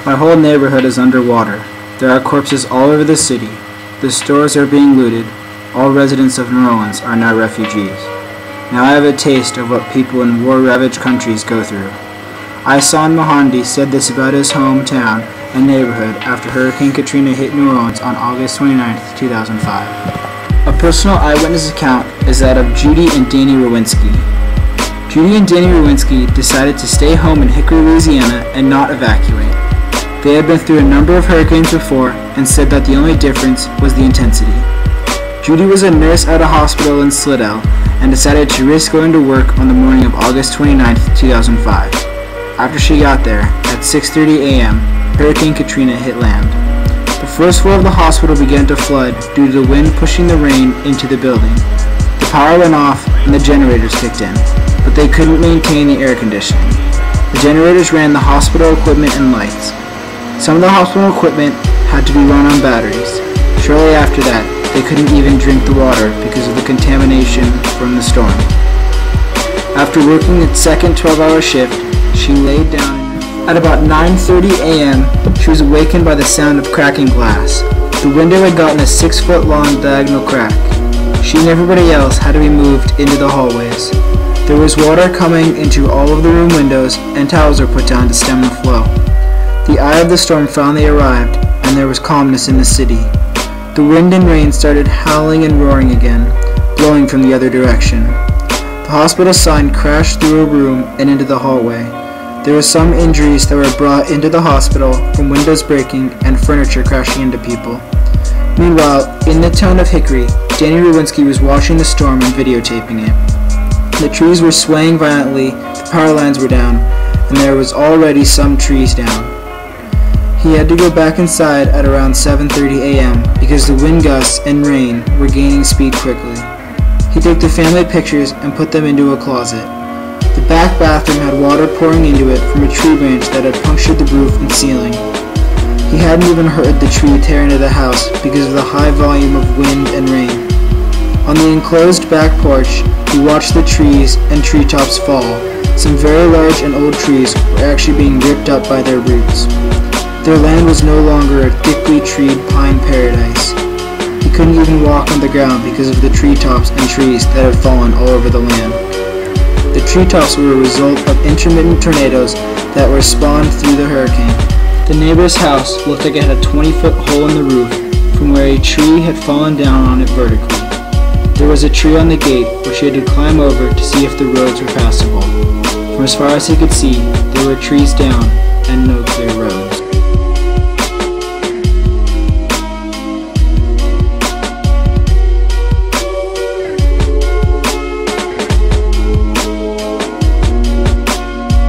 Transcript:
My whole neighborhood is underwater. There are corpses all over the city. The stores are being looted. All residents of New Orleans are now refugees. Now I have a taste of what people in war-ravaged countries go through. Ihsan Mohandi said this about his hometown and neighborhood after Hurricane Katrina hit New Orleans on August 29, 2005. A personal eyewitness account is that of Judy and Danny Rowinski. Judy and Danny Rowinski decided to stay home in Hickory, Louisiana and not evacuate. They had been through a number of hurricanes before and said that the only difference was the intensity. Judy was a nurse at a hospital in Slidell and decided to risk going to work on the morning of August 29, 2005. After she got there, at 6:30 a.m., Hurricane Katrina hit land. The first floor of the hospital began to flood due to the wind pushing the rain into the building. The power went off and the generators kicked in, but they couldn't maintain the air conditioning. The generators ran the hospital equipment and lights. Some of the hospital equipment had to be run on batteries. Shortly after that, they couldn't even drink the water because of the contamination from the storm. After working its second 12-hour shift, she laid down. At about 9:30 a.m., she was awakened by the sound of cracking glass. The window had gotten a 6-foot-long diagonal crack. She and everybody else had to be moved into the hallways. There was water coming into all of the room windows, and towels were put down to stem the flow. The eye of the storm finally arrived, and there was calmness in the city. The wind and rain started howling and roaring again, blowing from the other direction. The hospital sign crashed through a room and into the hallway. There were some injuries that were brought into the hospital from windows breaking and furniture crashing into people. Meanwhile, in the town of Hickory, Danny Rowinski was watching the storm and videotaping it. The trees were swaying violently, the power lines were down, and there was already some trees down. He had to go back inside at around 7:30 a.m. because the wind gusts and rain were gaining speed quickly. He took the family pictures and put them into a closet. The back bathroom had water pouring into it from a tree branch that had punctured the roof and ceiling. He hadn't even heard the tree tear into the house because of the high volume of wind and rain. On the enclosed back porch, he watched the trees and treetops fall. Some very large and old trees were actually being ripped up by their roots. Their land was no longer a thickly treed pine paradise. He couldn't even walk on the ground because of the treetops and trees that had fallen all over the land. The treetops were a result of intermittent tornadoes that were spawned through the hurricane. The neighbor's house looked like it had a 20-foot hole in the roof from where a tree had fallen down on it vertically. There was a tree on the gate which he had to climb over to see if the roads were passable. From as far as he could see, there were trees down and no clear road.